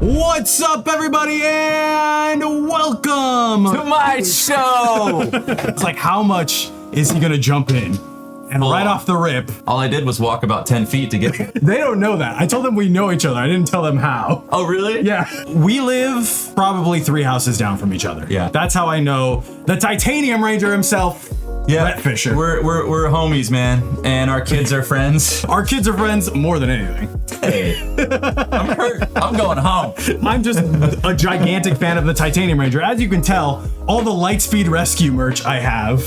What's up, everybody, and welcome to my show. It's like, how much is he gonna jump in? And right off the rip, all I did was walk about 10 feet to get. They don't know that. I told them we know each other. I didn't tell them how. Oh, really? Yeah. We live probably 3 houses down from each other. Yeah. That's how I know the Titanium Ranger himself. Yeah, Brett Fisher. We're homies, man, and our kids are friends. Our kids are friends more than anything. Hey, I'm hurt. I'm going home. I'm just a gigantic fan of the Titanium Ranger. As you can tell, all the Lightspeed Rescue merch I have.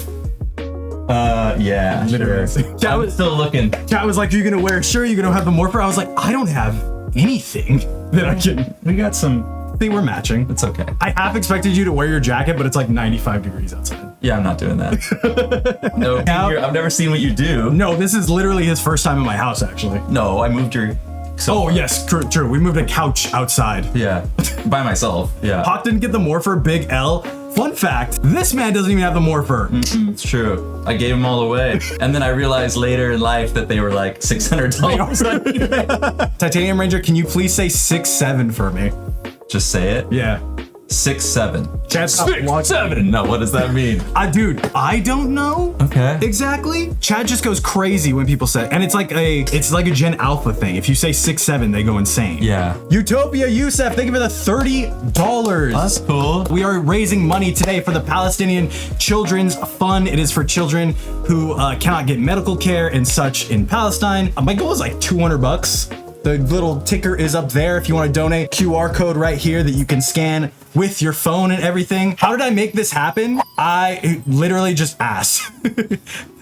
Yeah, Literally. Sure. I'm still looking. Cat was like, "You're gonna wear? Sure, you're gonna have the Morpher." I was like, "I don't have anything that I can." We got some. They were matching. It's okay. I half expected you to wear your jacket, but it's like 95 degrees outside. Yeah, I'm not doing that. No, I've never seen what you do. No, this is literally his first time in my house, actually. No, I moved your. Oh, yes, true. We moved a couch outside. Yeah, by myself. Yeah. Hawk didn't get the Morpher, Big L. Fun fact, this man doesn't even have the Morpher. It's true. I gave them all away. And then I realized later in life that they were like $600. Titanium Ranger, can you please say 6'7" for me? Just say it. Yeah. 6'7". Chad, 6'7". No, what does that mean? Dude, I don't know. Okay. Exactly. Chad just goes crazy when people say, and it's like a Gen Alpha thing. If you say 6'7", they go insane. Yeah. Utopia Youssef, thank you for the $30. That's cool. We are raising money today for the Palestinian Children's Fund. It is for children who cannot get medical care and such in Palestine. My goal is like $200. The little ticker is up there if you want to donate. QR code right here that you can scan with your phone and everything. How did I make this happen? I literally just asked.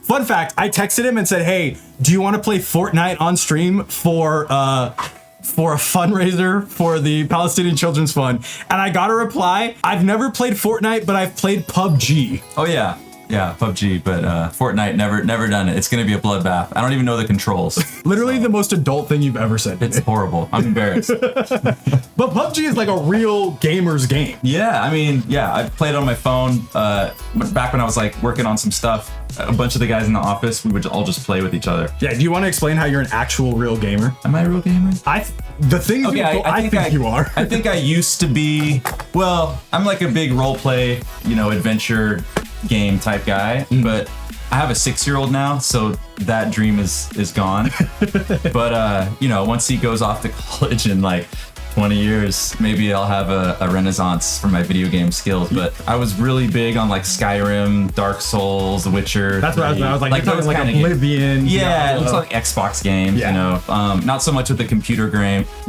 Fun fact, I texted him and said, "Hey, do you want to play Fortnite on stream for a fundraiser for the Palestinian Children's Fund?" And I got a reply. I've never played Fortnite, but I've played PUBG. Oh yeah. Yeah, PUBG, but Fortnite, never done it. It's gonna be a bloodbath. I don't even know the controls. Literally the most adult thing you've ever said. It's horrible. I'm embarrassed. But PUBG is like a real gamer's game. Yeah, I mean, yeah, I played it on my phone. Back when I was like working on some stuff, a bunch of the guys in the office, we would all just play with each other. Yeah, do you want to explain how you're an actual real gamer? Am I a real gamer? I think you are. I think I used to be. Well, I'm like a big role play, adventure game type guy, but I have a 6-year-old now, so that dream is gone. But once he goes off to college in like 20 years, maybe I'll have a renaissance for my video game skills. But I was really big on like Skyrim, Dark Souls, The Witcher. That's what I was like. You're talking like Oblivion. Yeah, it looks like Xbox games. Yeah. Not so much with the computer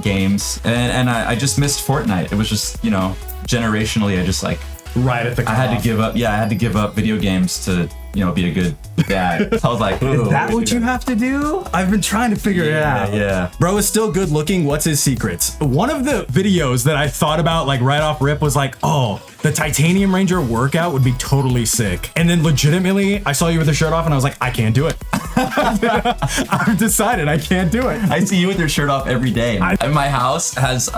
games. And I just missed Fortnite. It was just generationally, I just like. Right at the cutoff. I had to give up. Yeah, I had to give up video games to, be a good dad. I was like, is that what you have to do? I've been trying to figure it out. Yeah. Bro is still good looking. What's his secrets? One of the videos that I thought about like right off rip was like, oh, the Titanium Ranger workout would be totally sick. And then legitimately, I saw you with your shirt off and I was like, I can't do it. I've decided I can't do it. I see you with your shirt off every day. And my house has,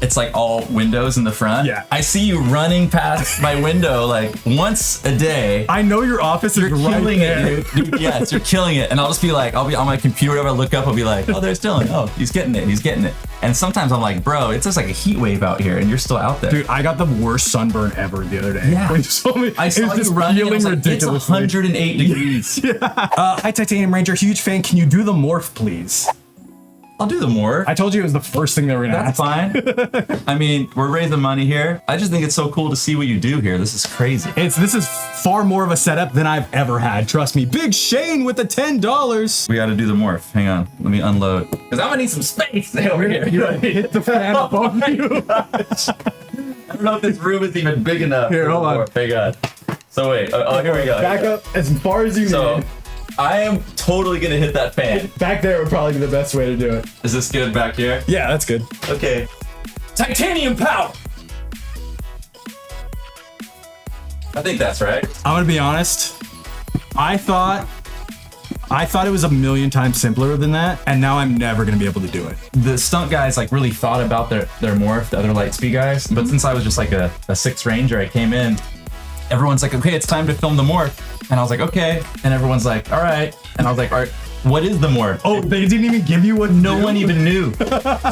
it's like all windows in the front. Yeah. I see you running past my window like once a day. I know your office is killing right it, dude. Yes, you're killing it. And I'll just be like, I'll be on my computer, whenever I look up, I'll be like, oh, there's Dylan. Oh, he's getting it. And sometimes I'm like, bro, it's just like a heat wave out here and you're still out there. Dude, I got the worst sunburn ever the other day. Yeah. When you saw me, I saw you running, it was like, it's 108 degrees. Yeah. Hi, Titanium Ranger, huge fan. Can you do the morph, please? I'll do the morph. I told you it was the first thing they were gonna ask. That's fine. I mean, we're raising money here. I just think it's so cool to see what you do here. This is crazy. This is far more of a setup than I've ever had. Trust me. Big Shane with the $10. We got to do the morph. Hang on. Let me unload. Because I'm going to need some space over here. You're gonna hit the fan above you. I don't know if this room is even big enough. Here, hold on. Hang on. So wait. Oh, here we go. Back up as far as you need. I am totally going to hit that fan. Back there would probably be the best way to do it. Is this good back here? Yeah, that's good. Okay. Titanium power! I think that's right. I'm gonna be honest. I thought it was a million times simpler than that, and now I'm never gonna be able to do it. The stunt guys like really thought about their morph, the other Lightspeed guys, but since I was just like a 6 ranger, I came in, everyone's like, okay, it's time to film the morph. And I was like, okay. And everyone's like, all right. And I was like, all right, what is the morph? Oh, they didn't even give you what to No do? one even knew.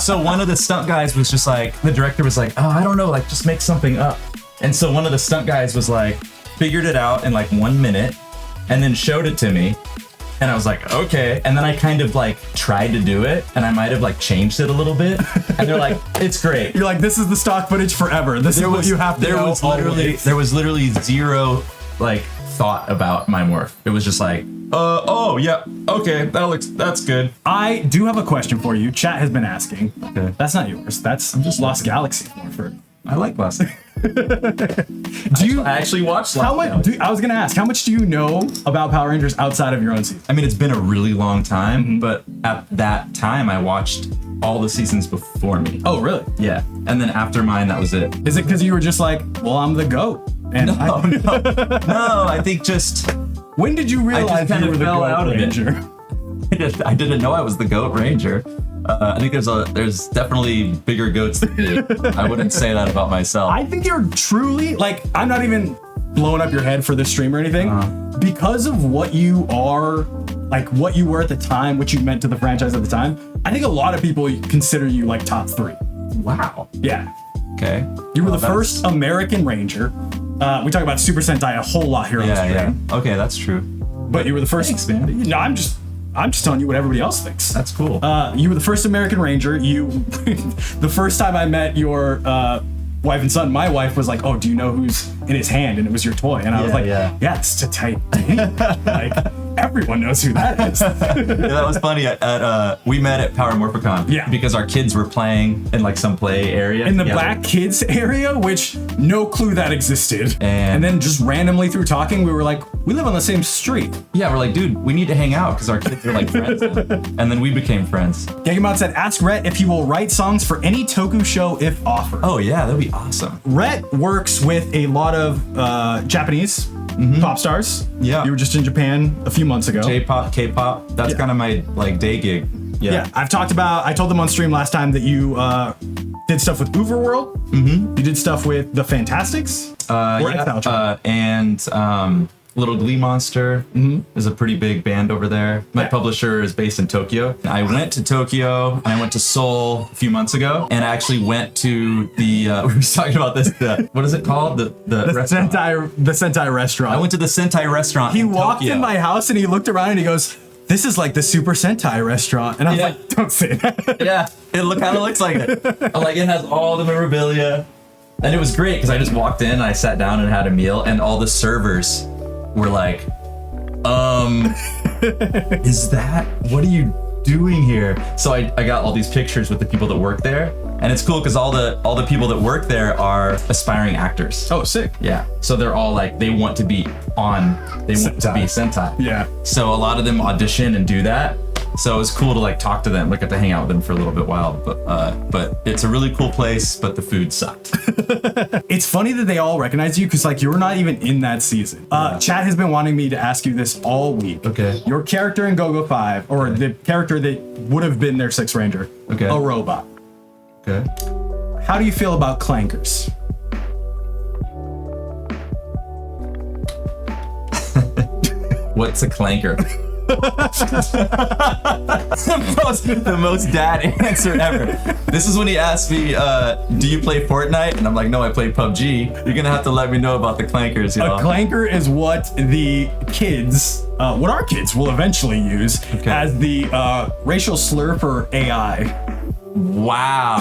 So one of the stunt guys was just like, the director was like, oh, I don't know, like just make something up. And so one of the stunt guys was like, figured it out in like 1 minute and then showed it to me. And I was like, okay. And then I kind of like tried to do it and I might have like changed it a little bit. And they're like, it's great. You're like, this is the stock footage forever. This is what you have to know always. There was literally zero like thought about my morph. It was just like, oh yeah, okay, that's good. I do have a question for you. Chat has been asking. Okay. That's not yours. That's just Lost Galaxy Morpher. I like Lost. Do you I actually watched Lost how much? Galaxy. I was gonna ask, how much do you know about Power Rangers outside of your own season? I mean, it's been a really long time, but at that time, I watched all the seasons before me. Oh, really? Yeah, and then after mine, that was it. Is it because you were just like, well, I'm the GOAT? And No, no, I think just when did you realize kind you of were the fell GOAT out of it. Ranger? I didn't know I was the GOAT Ranger. I think there's definitely bigger goats than me. I wouldn't say that about myself. I think you're truly like, I'm not even blowing up your head for this stream or anything. Because of what you are, like what you were at the time, what you meant to the franchise at the time, I think a lot of people consider you like top 3. Wow. Yeah. Okay. You were the first American Ranger. We talk about Super Sentai a whole lot here on the stream. Yeah. Okay, that's true. But you were the first. Thanks, man. No, I'm just telling you what everybody else thinks. That's cool. You were the first American Ranger. You, the first time I met your wife and son, my wife was like, "Oh, do you know who's in his hand?" And it was your toy, and I was like, yeah. "Yeah, it's a Titanium." Like everyone knows who that is. Yeah, that was funny. We met at Power Morphicon. Yeah. Because our kids were playing in like some play area. In the together. black kids area, which no clue that existed. And then just randomly through talking, we were like, we live on the same street. Yeah, we're like, dude, we need to hang out because our kids are like friends. And then we became friends. Gagamon said, ask Rhett if he will write songs for any Toku show if offered. Oh yeah, that'd be awesome. Rhett works with a lot of Japanese pop stars. Yeah. You were just in Japan a few months ago. J-pop, K-pop. That's kind of my like day gig. Yeah. I told them on stream last time that you did stuff with Uberworld. Mm-hmm. You did stuff with The Fantastics. And Little Glee Monster is a pretty big band over there. My publisher is based in Tokyo. I went to Tokyo and I went to Seoul a few months ago, and I actually went to the we were talking about this. What is it called? The restaurant. The Sentai restaurant. I went to the Sentai restaurant. He in walked Tokyo. in my house and he looked around and he goes, "This is like the Super Sentai restaurant." And I was like, "Don't say that." Yeah, it kind of looks like it. Like it has all the memorabilia, and it was great because I just walked in, I sat down and had a meal, and all the servers were like, is that, what are you doing here? So I got all these pictures with the people that work there, and it's cool because all the people that work there are aspiring actors. Oh, sick. Yeah, so they're all like, they want to be Sentai. Yeah. So a lot of them audition and do that. So it was cool to like talk to them, like get to hang out with them for a little bit while. But it's a really cool place, but the food sucked. It's funny that they all recognize you because like you're not even in that season. Chat has been wanting me to ask you this all week. Okay. Your character in Go-Go 5, or the character that would have been their Sixth Ranger, Okay. a robot. Okay. How do you feel about clankers? What's a clanker? the most dad answer ever. This is when he asked me, do you play Fortnite? And I'm like, no, I play PUBG. You're gonna have to let me know about the clankers, y'all. A clanker is what the kids, what our kids will eventually use as the racial slur for AI. Wow.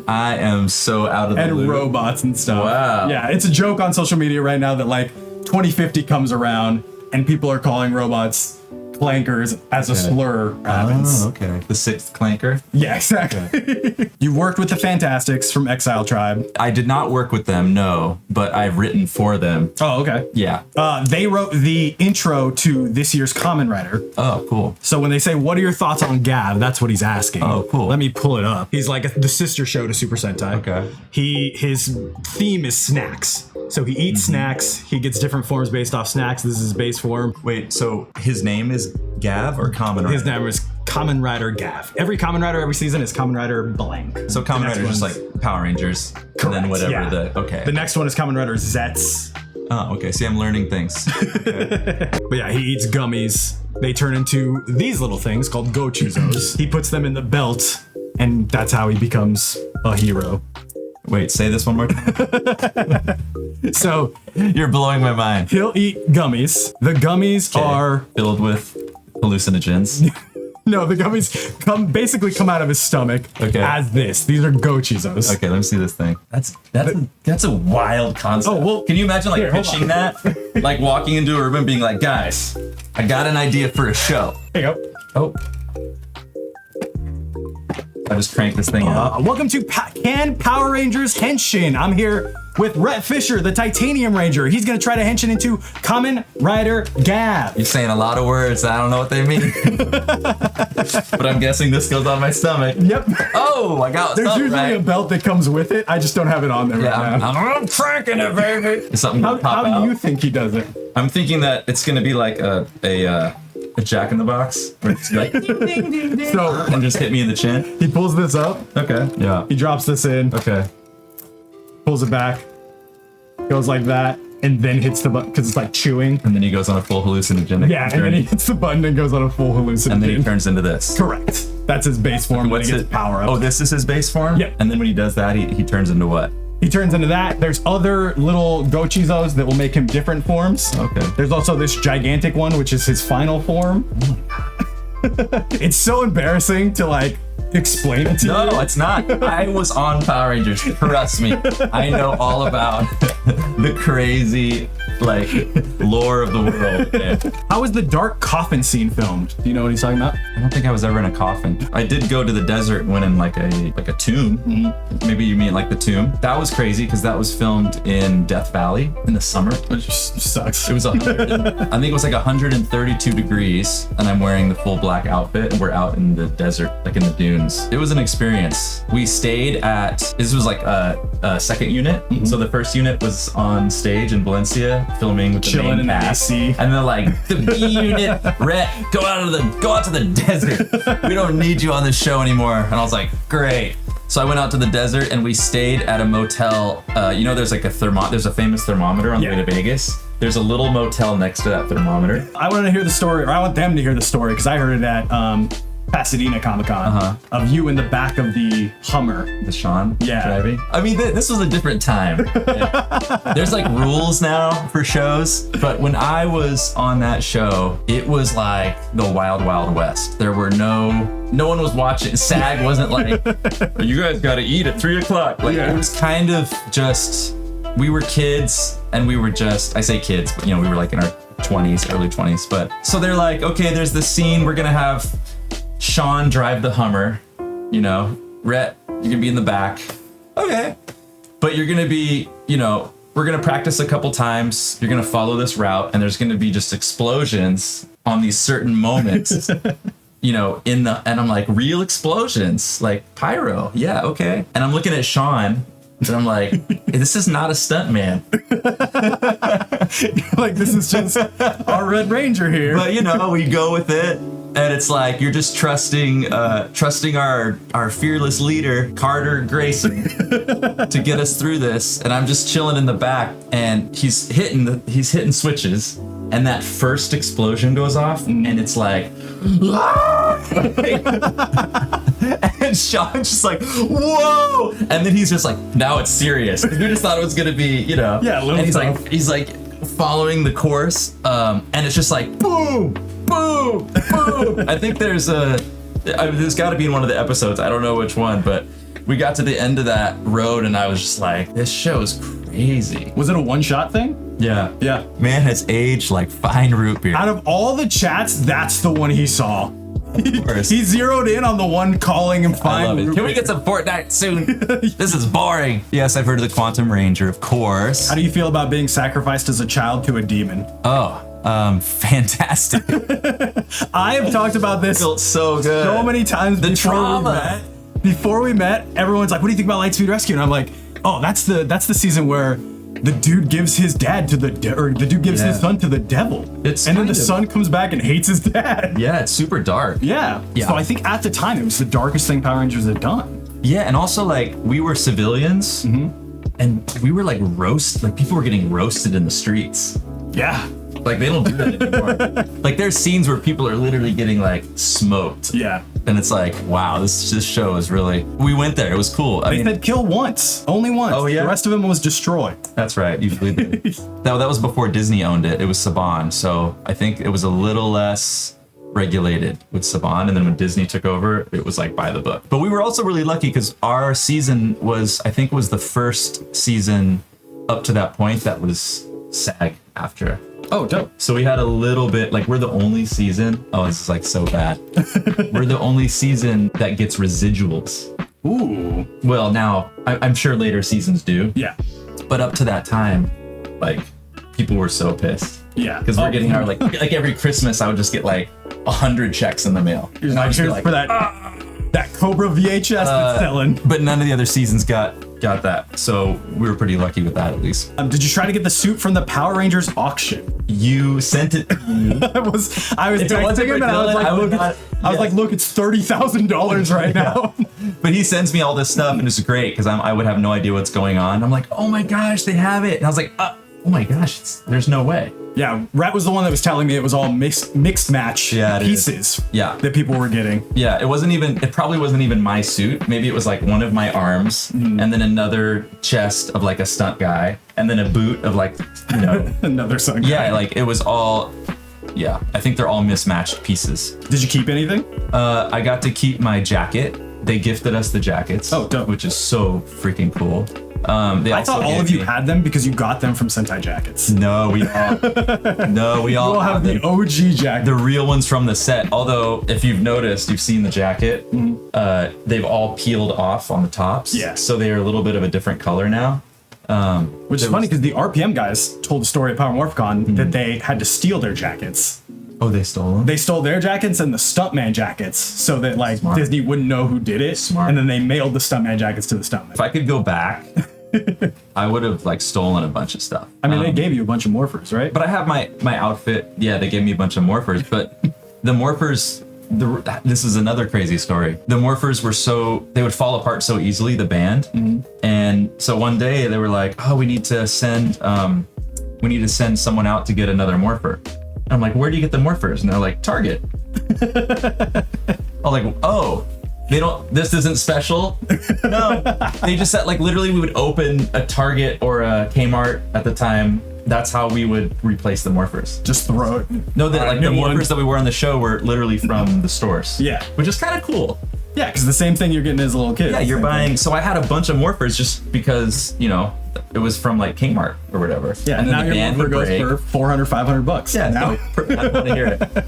I am so out of the loop. And robots and stuff. Wow. Yeah, it's a joke on social media right now that like 2050 comes around and people are calling robots clankers as a slur happens. Oh, okay. The sixth clanker? Yeah, exactly. You worked with the Fantastics from Exile Tribe. I did not work with them, no, but I've written for them. Oh, okay. Yeah. They wrote the intro to this year's Kamen Rider. Oh, cool. So when they say, what are your thoughts on Gav? That's what he's asking. Oh, cool. Let me pull it up. He's like the sister show to Super Sentai. Okay. His theme is snacks. So he eats snacks. He gets different forms based off snacks. This is his base form. Wait, so his name is Gav or Kamen Rider? His name is Kamen Rider Gav. Every Kamen Rider every season is Kamen Rider blank. So Kamen Rider is just like Power Rangers. And then whatever yeah. okay. The next one is Kamen Rider Zets. Oh, okay. See, I'm learning things. Okay. But yeah, he eats gummies. they turn into these little things called Gochuzos. He puts them in the belt, and that's how he becomes a hero. Wait, say this one more time. So You're blowing my mind. he'll eat gummies. The gummies are Filled with hallucinogens. no, the gummies come out of his stomach Okay. as this. These are Gochuzos. Okay, let me see this thing. That's a wild concept. Oh, well, can you imagine like here, hold pitching that? Like walking into a room and being like, guys, I got an idea for a show. Here you go. Oh. I just cranked this thing up. Welcome to Can Power Rangers Henshin. I'm here with Rhett Fisher, the Titanium Ranger. He's gonna try to henshin into Kamen Rider Gav. You're saying a lot of words. I don't know what they mean. But I'm guessing this goes on my stomach. Yep. Oh, I got There's something usually right. a belt that comes with it. I just don't have it on there Yeah, right now. I'm cranking it, baby. Is something gonna pop How out? do you think he does it? I'm thinking that it's gonna be like a Jack in the Box, where it's like ding, ding, ding, ding, So and just hit me in the chin. he pulls this up. Okay. Yeah. He drops this in. Okay. Pulls it back. Goes like that, and then hits the button because it's like chewing. And then he goes on a full hallucinogenic Yeah, and then journey. he hits the button and goes on a full hallucination. And then he turns into this. Correct. That's his base form when What's he gets it? power up. Oh, this is his base form? Yep. And then when he does that, he turns into what? He turns into that. There's other little Gochizos that will make him different forms. Okay. There's also this gigantic one, which is his final form. It's so embarrassing to like explain it to you. No, it's not. I was on Power Rangers. Trust me. I know all about the crazy, like, lore of the world. Yeah. How was the dark coffin scene filmed? Do you know what he's talking about? I don't think I was ever in a coffin. I did go to the desert when in like a tomb. Maybe you mean like the tomb. That was crazy because that was filmed in Death Valley in the summer. Which sucks. It was 100, I think it was like 132 degrees, and I'm wearing the full black outfit, and we're out in the desert, like in the dunes. It was an experience. We stayed at, this was like a second unit. So the first unit was on stage in Valencia, filming with the Chilling main in the cast. AC. And they're like, the B unit, Rhett, go out to the desert. We don't need you on this show anymore. And I was like, great. So I went out to the desert and we stayed at a motel. You know, there's like there's a famous thermometer on the way to Vegas. There's a little motel next to that thermometer. I want to hear the story, or I want them to hear the story, because I heard it at Pasadena Comic-Con of you in the back of the Hummer. The Sean Yeah. driving. I mean, this was a different time. There's like rules now for shows, but when I was on that show, it was like the wild, wild west. There were no one was watching. SAG wasn't like, you guys got to eat at 3 o'clock. Like it was kind of just, we were kids and we were just, I say kids, but you know, we were like in our 20s, early 20s. But so they're like, okay, there's this scene, we're gonna have Sean drive the Hummer, you know, Rhett, you're gonna be in the back. Okay. But you're gonna be, you know, we're gonna practice a couple times. You're gonna follow this route, and there's gonna be just explosions on these certain moments, you know, and I'm like, real explosions, like pyro. Yeah, okay. And I'm looking at Sean, and I'm like, this is not a stunt man. Like, this is just our Red Ranger here. But you know, we go with it, and it's like you're just trusting our fearless leader, Carter Grayson, to get us through this. And I'm just chilling in the back, and he's hitting switches, and that first explosion goes off, and it's like, and Sean's just like, whoa! And then he's just like, now it's serious. We just thought it was gonna be, you know, Yeah, a little and tough. he's like following the course, and it's just like boom, boom, boom. I think there's got to be in one of the episodes. I don't know which one, but we got to the end of that road, and I was just like, this show is crazy. Was it a one-shot thing? Yeah, Yeah. man has aged like fine root beer. Out of all the chats, that's the one he saw. Of course. He zeroed in on the one calling him I fine. love it. Can we get some Fortnite soon? This is boring. Yes, I've heard of the Quantum Ranger, of course. How do you feel about being sacrificed as a child to a demon? Oh, fantastic. I have talked about this Felt so good. so many times The before trauma. we met. Before we met, everyone's like, "What do you think about Lightspeed Rescue?" And I'm like, "Oh, that's the season where the dude gives his dad to the dude gives his son to the devil." It's and then kind the of- son comes back and hates his dad. Yeah, it's super dark. Yeah. Yeah. So I think at the time it was the darkest thing Power Rangers had done. Yeah, and also like we were civilians, and we were like people were getting roasted in the streets. Yeah. Like they don't do that anymore. Like there's scenes where people are literally getting like smoked. Yeah. And it's like, wow, this show is really. We went there. It was cool. They said kill once, only once. Oh, yeah? The rest of them was destroy. That's right. Usually that was before Disney owned it. It was Saban, so I think it was a little less regulated with Saban. And then when Disney took over, it was like by the book. But we were also really lucky because our season was, I think, was the first season up to that point that was SAG after. Oh, dope. So we had a little bit, like we're the only season. Oh, this is like so bad. We're the only season that gets residuals. Ooh. Well, now I'm sure later seasons do. Yeah. But up to that time, like people were so pissed. Yeah. Because we're getting our like every Christmas, I would just get like 100 checks in the mail. And I just be like, for that Cobra VHS that's selling. But none of the other seasons got that. So we were pretty lucky with that at least. Did you try to get the suit from the Power Rangers auction? You sent it. I was If it wasn't texting him for and I was Dylan, like, I would look, not- I was like, look, it's $30,000 right now. But he sends me all this stuff and it's great because I would have no idea what's going on. I'm like, oh my gosh, they have it. And I was like, oh my gosh, there's no way. Yeah, Rat was the one that was telling me it was all mixed match pieces. Yeah. That people were getting. Yeah, it probably wasn't even my suit. Maybe it was like one of my arms and then another chest of like a stunt guy and then a boot of like, you know. Another stunt guy. Yeah, like it was all, yeah, I think they're all mismatched pieces. Did you keep anything? I got to keep my jacket. They gifted us the jackets. Oh, dope. Which is so freaking cool. I thought all of you had them because you got them from Sentai Jackets. No, we all You all have the OG jacket. The real ones from the set. Although, if you've noticed, you've seen the jacket. They've all peeled off on the tops. Yeah. So they are a little bit of a different color now. Which is funny because the RPM guys told the story at Power Morphicon that they had to steal their jackets. Oh, they stole them? They stole their jackets and the stuntman jackets so that like Smart. Disney wouldn't know who did it. Smart. And then they mailed the stuntman jackets to the stuntman. If I could go back, I would have like stolen a bunch of stuff. I mean, they gave you a bunch of morphers, right? But I have my outfit. Yeah, they gave me a bunch of morphers. But the morphers, this is another crazy story. The morphers were they would fall apart so easily, the band. And so one day they were like, oh, we need to send someone out to get another morpher. And I'm like, where do you get the morphers? And they're like, Target. I was like, oh, this isn't special. No, they just said like literally we would open a Target or a Kmart at the time. That's how we would replace the morphers. Just throw it. No, the morphers that we wore on the show were literally from the stores. Yeah. Which is kind of cool. Yeah, because the same thing you're getting as a little kid. Yeah, you're Same buying. thing. So I had a bunch of morphers just because, you know, it was from like Kmart or whatever. Yeah, and now your morpher goes for $400, $500. Yeah, now. I want to hear it.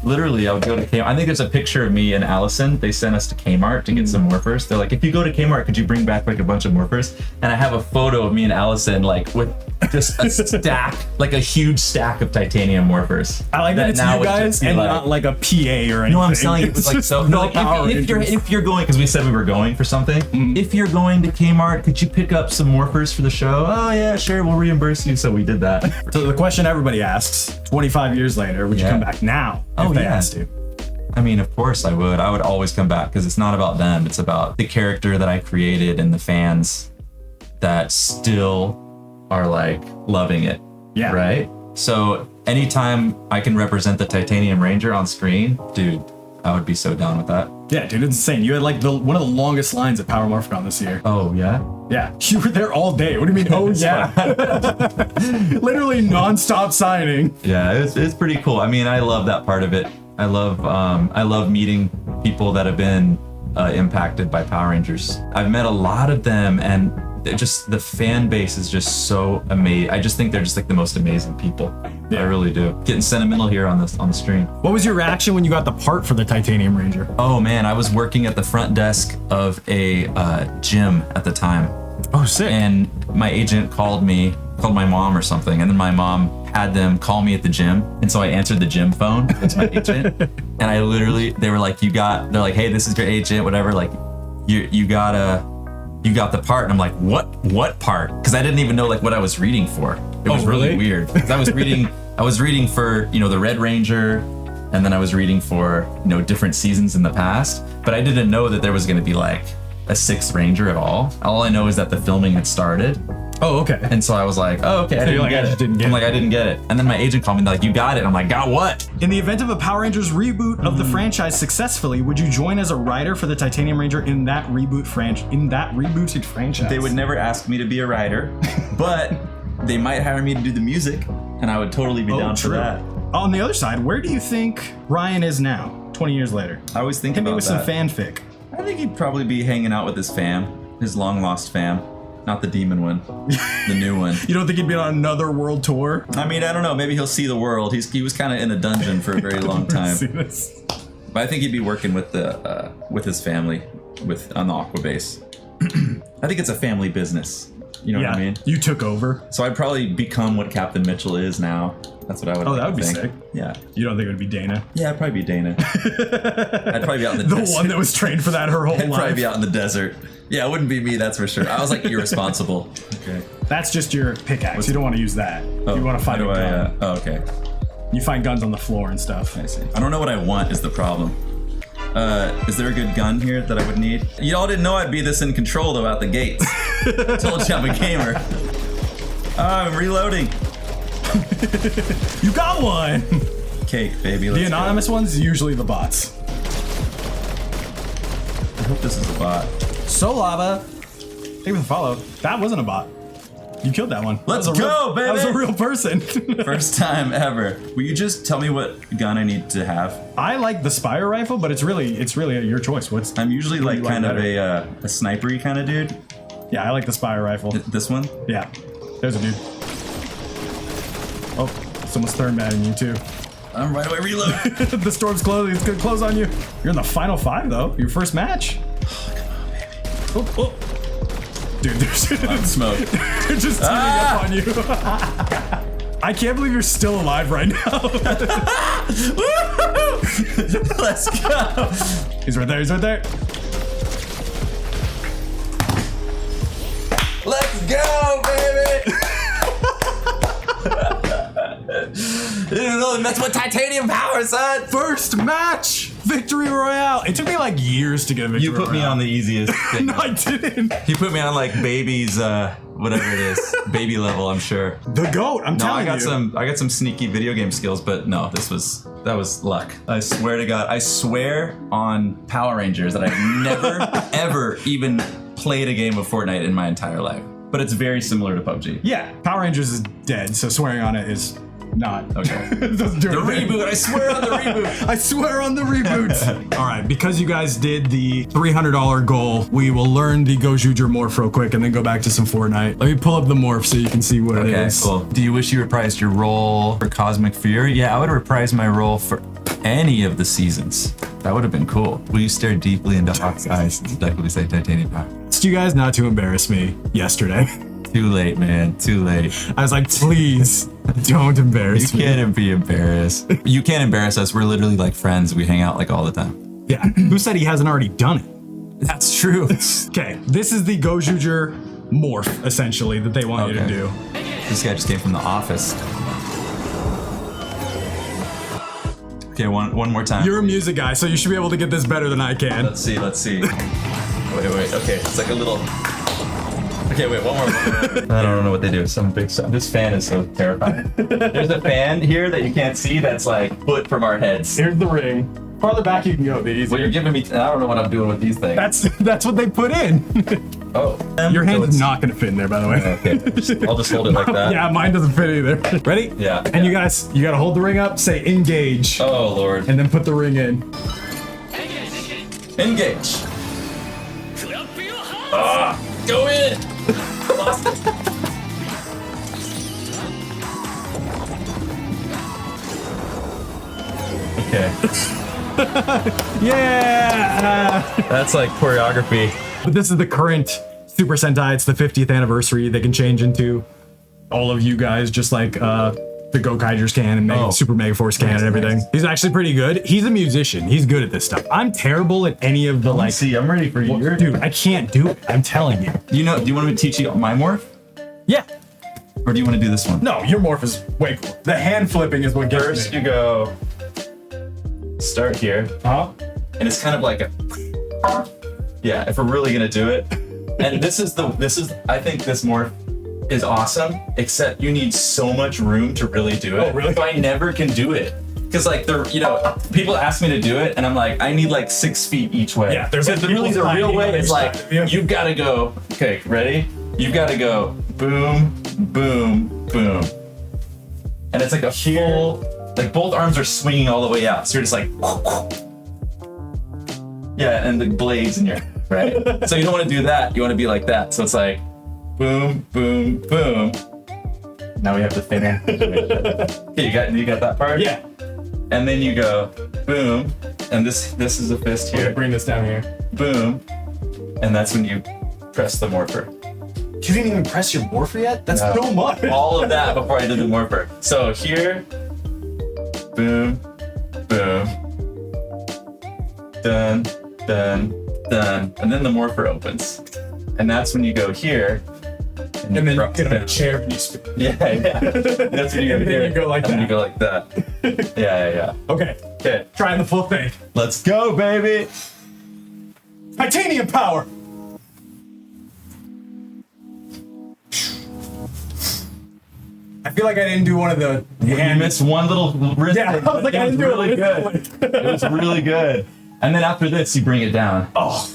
Literally, I would go to Kmart. I think there's a picture of me and Allison. They sent us to Kmart to get some morphers. They're like, if you go to Kmart, could you bring back like a bunch of morphers? And I have a photo of me and Allison like with just a stack, like a huge stack of titanium morphers. I like that it's now you would guys just be and like- not like a PA or anything. No, I'm telling you, it was It's like just so. no Like, Power if you're going, because we said we were going for something. If you're going to Kmart, could you pick up some morphers for the show? Oh yeah, sure, we'll reimburse you. So we did that. So the question everybody asks, 25 years later, would you Yeah. come back now if Oh, they yeah. asked you? I mean, of course I would. I would always come back because it's not about them. It's about the character that I created and the fans that still are like loving it. Yeah. Right? So anytime I can represent the Titanium Ranger on screen, dude, I would be so down with that. Yeah, dude, it's insane. You had like one of the longest lines at Power Morphicon this year. Oh, yeah? Yeah, you were there all day. What do you mean? Oh yeah, literally nonstop signing. Yeah, it's pretty cool. I mean, I love that part of it. I love meeting people that have been impacted by Power Rangers. I've met a lot of them, and the fan base is just so amazing. I just think they're just like the most amazing people. Yeah. I really do. Getting sentimental here on the stream. What was your reaction when you got the part for the Titanium Ranger? Oh man, I was working at the front desk of a gym at the time. Oh, sick. And my agent called my mom or something, and then my mom had them call me at the gym, and so I answered the gym phone. It's my agent, and I literally, they were like, they're like, hey, this is your agent, whatever, like, you got the part, and I'm like, what part? Because I didn't even know like what I was reading for. It was really weird because I was reading for, you know, the Red Ranger, and then I was reading for, you know, different seasons in the past, but I didn't know that there was going to be like a sixth Ranger at all. All I know is that the filming had started. Oh, okay. And so I was like, oh, okay, I didn't like, get I it. just didn't get I'm it. like, I didn't get it. And then my agent called me, like, you got it. I'm like, got what? In the event of a Power Rangers reboot of the franchise successfully, would you join as a writer for the Titanium Ranger in that rebooted franchise? They would never ask me to be a writer, but they might hire me to do the music, and I would totally be down for that. On the other side, where do you think Ryan is now, 20 years later? I always think Hit me about with that. some fanfic. I think he'd probably be hanging out with his fam, his long lost fam, not the demon one, the new one. You don't think he'd be on another world tour? I mean, I don't know. Maybe he'll see the world. He was kind of in a dungeon for a very long time. See this? But I think he'd be working with his family on the Aqua base. I think it's a family business. You know what I mean? You took over. So I'd probably become what Captain Mitchell is now. That's what I would. Oh, that would be think. sick. Yeah. You don't think it would be Dana? Yeah, I'd probably be Dana. I'd probably be out in the The desert. one that was trained for that her whole I'd life. probably be out in the desert. Yeah, it wouldn't be me, that's for sure. I was like irresponsible. Okay. That's just your pickaxe. You don't want to use that. Oh, you want to find a how do gun. oh, okay. You find guns on the floor and stuff. I see. I don't know what I want is the problem. Is there a good gun here that I would need? Y'all didn't know I'd be this in control though out the gates. Told you I'm a gamer. I'm reloading. You got one! Cake, baby. The Let's anonymous ones, usually the bots. go. I hope this is a bot. So Lava. Thank you for the follow. That wasn't a bot. You killed that one. Let's That was a go, That was a baby! real person. First time ever. Will you just tell me what gun I need to have? I like the Spire rifle, but it's really your choice. I'm usually like you like kind of better? a snipery kind of dude. Yeah, I like the Spire rifle. This one? Yeah. There's a dude. Oh, someone's thermatting you too. I'm right away reload. The storm's closing. It's gonna close on you. You're in the final 5 though. Your first match. Oh, come on, baby. Oh, oh. Dude, I'm smoked. they're just teaming up on you. I can't believe you're still alive right now. Let's go. He's right there. He's right there. Let's go, baby. That's what titanium power, son. First match. Victory Royale. It took me like years to get a Victory You put me Royale. on the easiest thing. No, I didn't. You put me on like baby's whatever it is, baby level, I'm sure. The GOAT. I'm No, telling I got you. I got some sneaky video game skills, but no, that was luck. I swear to God, I swear on Power Rangers that I've never ever even played a game of Fortnite in my entire life. But it's very similar to PUBG. Yeah, Power Rangers is dead, so swearing on it is not. Okay. Doesn't do The anything. reboot, I swear on the reboot. I swear on the reboot. All right, because you guys did the $300 goal, we will learn the Gojuger morph real quick and then go back to some Fortnite. Let me pull up the morph so you can see what it Okay, is. cool. Do you wish you reprised your role for Cosmic Fury? Yeah, I would reprise my role for any of the seasons. That would have been cool. Will you stare deeply into Hawk's eyes and seductively say titanium power? Asked you guys not to embarrass me yesterday. Too late, man. Too late. I was like, please don't embarrass You me. can't be embarrassed. You can't embarrass us. We're literally like friends. We hang out like all the time. Yeah. Who said he hasn't already done it? That's true. Okay, this is the Gojuger morph, essentially, that they want you to Okay. do. This guy just came from the office. Okay, one more time. You're a music guy, so you should be able to get this better than I can. Let's see. Wait. Okay, it's like a little. Okay, wait, one more. I don't know what they do. Some big stuff. This fan is so terrifying. There's a fan here that you can't see that's like foot from our heads. Here's the ring. Farther back you can go, the easier. Well, you're giving me. I don't know what I'm doing with these things. That's what they put in. Oh. Your hand So is it's- not gonna fit in there, by the way. Okay. I'll just hold it like that. Yeah, mine doesn't fit either. Ready? Yeah. And you gotta hold the ring up, say engage, Oh Lord. and then put the ring in. Engage. Ah, go in. Lost it. Okay. Yeah! That's like choreography. But this is the current Super Sentai. It's the 50th anniversary. They can change into all of you guys, just like the Gokaigers can and Oh. Super Mega Force can and everything. nice. He's actually pretty good. He's a musician. He's good at this stuff. I'm terrible at any of the like. See, I'm ready for you. Dude, I can't do it. I'm telling you. Do you want me to teach you my morph? Yeah. Or do you want to do this one? No, your morph is way cool. The hand flipping is what gets First, me. you go. Start here. Huh? And it's kind of like a. Yeah, if we're really gonna do it. And this is I think this morph is awesome, except you need so much room to really do it. Oh, really? So I never can do it. Because like people ask me to do it, and I'm like, I need like 6 feet each way. Yeah, there's the real way is like you've got to go. Okay, ready? You've got to go boom, boom, boom, and it's like a full, like both arms are swinging all the way out. So you're just like, yeah, and the blades in your right. So you don't want to do that. You want to be like that. So it's like boom, boom, boom. Now we have to finish. Okay, you got that part? Yeah. And then you go boom, and this is a fist here. Bring this down here. Boom, and that's when you press the morpher. You didn't even press your morpher yet? That's No. so much. All of that before I did the morpher. So here, boom, boom, done, done, done, and then the morpher opens, and that's when you go here. And then you press get on a down. chair and you spin. Yeah. That's when you go And then here. you go like and then that. you go like that. Yeah. Okay. Okay, Trying the full thing. let's go, baby. Titanium power. I feel like I didn't do one of the You hand. missed one little wrist. Yeah, I was like, it I was didn't do really it. good. It was really good. And then after this, you bring it down. Oh,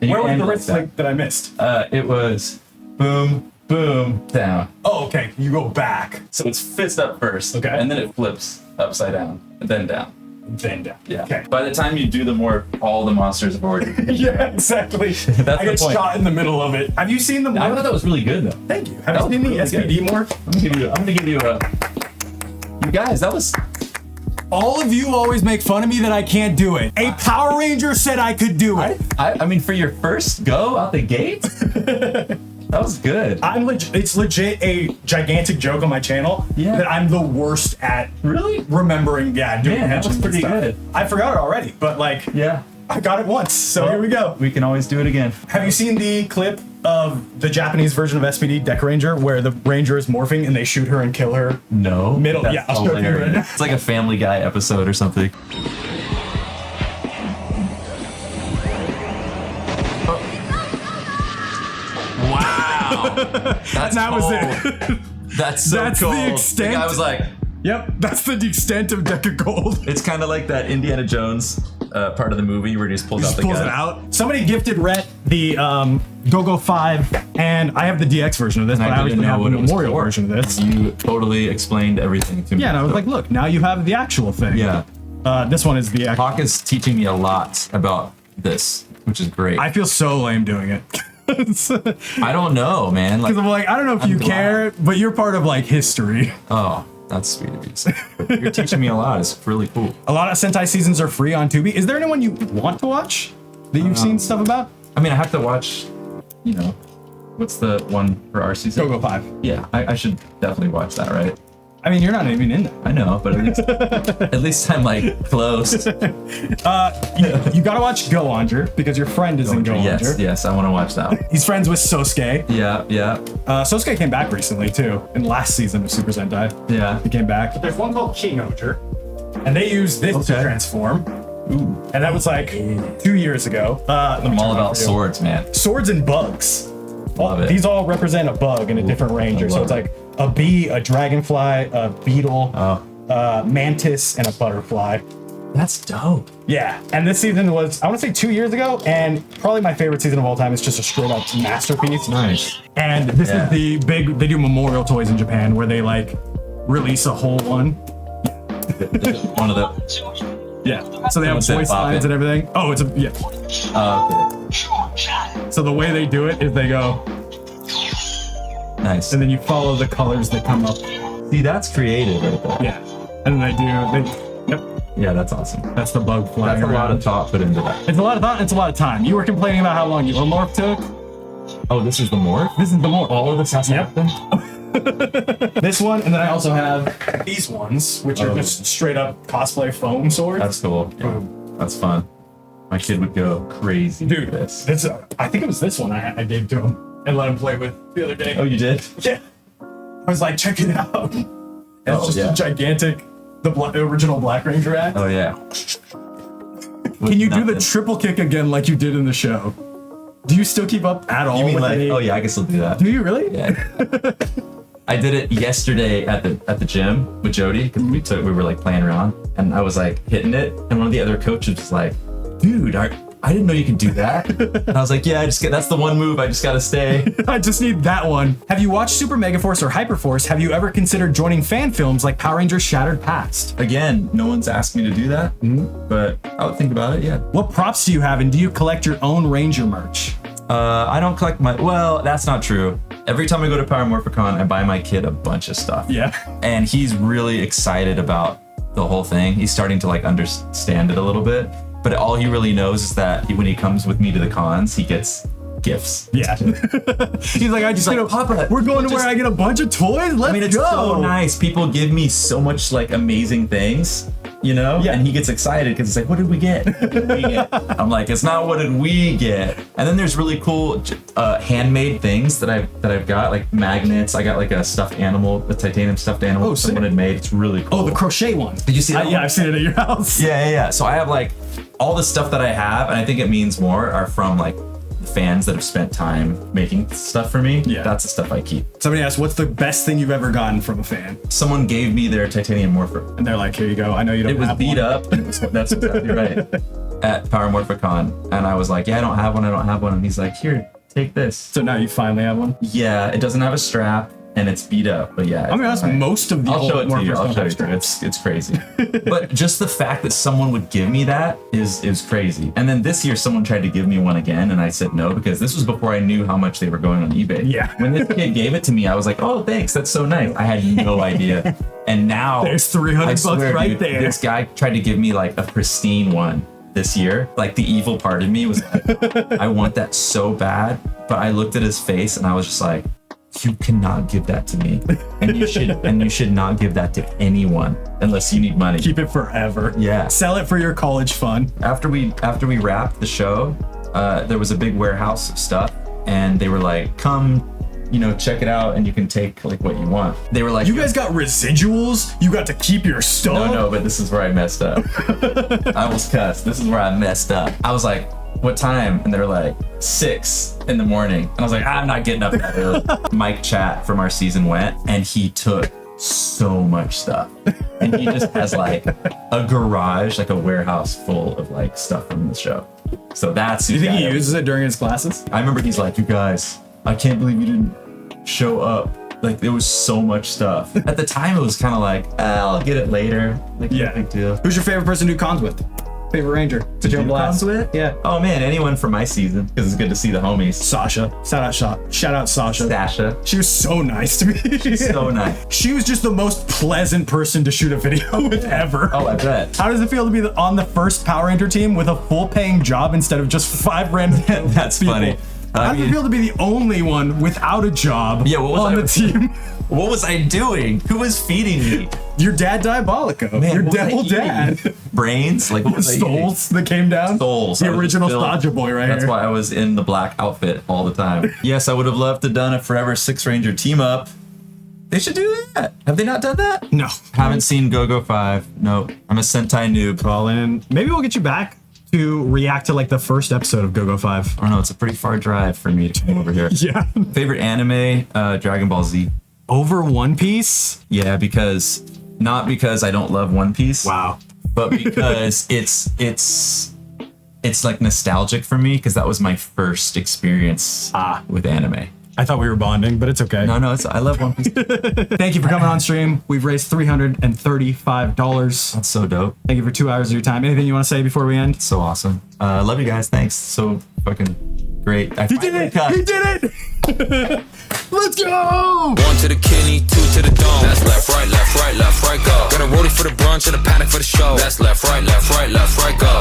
And you where was end the like wrist that. link that I missed? It was boom, boom, down. Oh, okay. You go back, So it's fist up first. Okay. And then it flips upside down, and then down. then down. Yeah. Okay. By the time you do the morph, all the monsters have already. Yeah, exactly. That's I the get point. shot in the middle of it. Have you seen the I morph? thought that was really good though. Thank you. Have That you seen the was really SPD morph? I'm gonna give you a. You guys, that was. All of you always make fun of me that I can't do it. A Power Ranger said I could do it. I mean, for your first go out the gate, that was good. It's legit a gigantic joke on my channel Yeah. that I'm the worst at Really? remembering. Yeah, doing Man, that was mentions and pretty stuff. good. I forgot it already, but like Yeah. I got it once, so here we go. We can always do it again. Have you seen the clip of the Japanese version of SPD Deck Ranger where the Ranger is morphing and they shoot her and kill her? No. Middle- That's yeah, I'll show it to you right hilarious. now. It's like a Family Guy episode or something. Wow. That's That was cold. it. That's so That's the cold. extent. The guy was like, Yep, that's the extent of Deck of Gold. it's kind of like that Indiana Jones part of the movie where he just pulls out Just the pulls gun. it out. Somebody gifted Rhett the Go-Go 5, and I have the DX version of this, And but I didn't obviously know have the what it was Memorial for. version of this. You totally explained everything to me. Yeah, and I was So, like, look, now you have the actual thing. yeah. This one is the actual. Hawk is teaching me a lot about this, which is great. I feel so lame doing it. Because I don't know, man. Like, I'm like, I don't know if I'm you glad. care, but you're part of like history. oh, that's sweet of you to say. But you're teaching me a lot. It's really cool. A lot of Sentai seasons are free on Tubi. Is there anyone you want to watch that you've seen stuff about? I mean, I have to watch, you know, what's the one for our season? Go-Go 5. Yeah, I should definitely watch that, right? I mean, you're not even in there. I know, but at least I'm like close. You gotta watch Go Onger because your friend is in Go Yes, Onger. yes, I want to watch that one. He's friends with Sosuke. Yeah, yeah, Sosuke came back recently too, in last season of Super Sentai. yeah. He came back. There's one called Chi-Onger, and they use this to Okay. transform. Ooh, And that was like 2 years ago. I'm all about swords, man. Swords and bugs. Love it. These all represent a bug in a different ranger. So love it's like a bee, a dragonfly, a beetle, Oh, mantis, and a butterfly. that's dope. Yeah, and this season was, I want to say 2 years ago, and probably my favorite season of all time. It's just a straight up masterpiece. Nice. And this Yeah. is the big, they do memorial toys in Japan where they like release a whole one. One of the. Yeah. So they have What's that, voice Bop lines It? and everything. Oh, it's a, yeah. Okay. So the way they do it is they go, Nice. and then you follow the colors that come up. See, that's creative right there. Yeah. And then yep, Yeah, that's awesome. that's the bug flying That's a lot around. of thought put into that. It's a lot of thought, it's a lot of time. You were complaining about how long your morph took. Oh, this is the morph? This is the morph. All of this has to Yep. happen? This one, and then I also have these ones, which are Oh. just straight up cosplay foam swords. That's cool. Yeah, that's fun. My kid would go crazy. Dude, with this. this I think it was this one I gave to him and let him play with the other day. Oh, you did? Yeah. I was like, check it out. And it's Oh, just yeah. a gigantic, the original Black Ranger act. Oh, yeah. Can you do the triple kick again like you did in the show? Do you still keep up at all? You mean with like, any- oh yeah, I can still do that. Do you really? Yeah. I did it yesterday at the gym with Jody because we were like playing around, and I was like hitting it, and one of the other coaches was like, "Dude, I didn't know you could do that." And I was like, "Yeah, that's the one move. I just gotta stay." I just need that one. Have you watched Super Mega Force or Hyperforce? Have you ever considered joining fan films like Power Rangers Shattered Past? Again, no one's asked me to do that, but I would think about it. Yeah. What props do you have, and do you collect your own Ranger merch? I don't collect well, that's not true. Every time I go to Power Morphicon, I buy my kid a bunch of stuff. Yeah. And he's really excited about the whole thing. He's starting to like understand it a little bit. But all he really knows is that when he comes with me to the cons, he gets gifts. Yeah. He's like, He's like, Papa, we're going to where I get a bunch of toys? Let's go. I mean, it's so nice. People give me so much like amazing things, you know? Yeah. And he gets excited because it's like, what did we get? What did we get? I'm like, it's not what did we get. And then there's really cool handmade things that I've got, like magnets. I got like a stuffed animal, a titanium stuffed animal that someone had made. It's really cool. Oh, the crochet one. Did you see that? Yeah, I've seen it at your house. Yeah. So I have like all the stuff that I have, and I think it means more, are from like fans that have spent time making stuff for me. Yeah. That's the stuff I keep. Somebody asked, what's the best thing you've ever gotten from a fan? Someone gave me their titanium morpher. And they're like, here you go. I know you don't It was have beat one. up. That's exactly right. At Power Morphicon. And I was like, yeah, I don't have one. And he's like, here, take this. So now you finally have one? Yeah, it doesn't have a strap and it's beat up. But yeah. I'm gonna ask most of the I'll old show it to you. Morphers I'll don't show have it to you. straps. It's crazy. But just the fact that someone would give me that is crazy. And then this year someone tried to give me one again and I said no, because this was before I knew how much they were going on eBay. Yeah. When this kid gave it to me, I was like, oh, thanks. That's so nice. I had no idea. And now There's 300 I bucks swear, right dude, there. This guy tried to give me like a pristine one this year. Like the evil part of me was like, I want that so bad. But I looked at his face and I was just like, you cannot give that to me, and you should not give that to anyone unless you need money. Keep it forever. Yeah. Sell it for your college fund. After we wrapped the show, there was a big warehouse of stuff, and they were like, "Come, check it out, and you can take like what you want." They were like, You guys got residuals? You got to keep your stuff? No, but this is where I messed up. I almost cussed. This is where I messed up. I was like, what time? And they were like 6 in the morning. And I was like, I'm not getting up that early. Mike Chat from our season went and he took so much stuff. And he just has like a garage, like a warehouse full of like stuff from the show. So that's Do you think he uses it during his classes? I remember he's like, you guys, I can't believe you didn't show up. Like there was so much stuff. At the time it was kind of like, I'll get it later. Like no big deal. Who's your favorite person to do cons with? Favorite Ranger? To do cons with? Yeah. Oh man, anyone from my season, because it's good to see the homies. Sasha. Shout out Sasha. Sasha. She was so nice to me. She's so nice. She was just the most pleasant person to shoot a video with ever. Oh, I bet. How does it feel to be on the first Power Ranger team with a full paying job instead of just 5 random That's people? funny. How does it feel to be the only one without a job on the team? What was I doing? Who was feeding me? Your dad Diabolico. Man, your what was I devil dad. eating? Brains? Like what was I eating? Souls that came down. Souls. The I was original built- Staja boy right That's here. why I was in the black outfit all the time. Yes, I would have loved to done a Forever 6 Ranger team up. They should do that. Have they not done that? No. Haven't seen Go-Go 5. No. I'm a Sentai noob. Call in. Maybe we'll get you back to react to like the first episode of Go-Go 5. I don't know. It's a pretty far drive for me to come over here. Yeah. Favorite anime? Dragon Ball Z. Over One Piece? Yeah, not because I don't love One Piece. Wow. But because it's like nostalgic for me because that was my first experience with anime. I thought we were bonding, but it's okay. No, I love One Piece. Thank you for coming on stream. We've raised $335. That's so dope. Thank you for 2 hours of your time. Anything you want to say before we end? So awesome. Love you guys. Thanks. So fucking great. He did it! He did it! Let's go! 1 to the kidney, 2 to the dome. That's left, right, go. Got a rollie for the brunch and a panic for the show. That's left, right, go.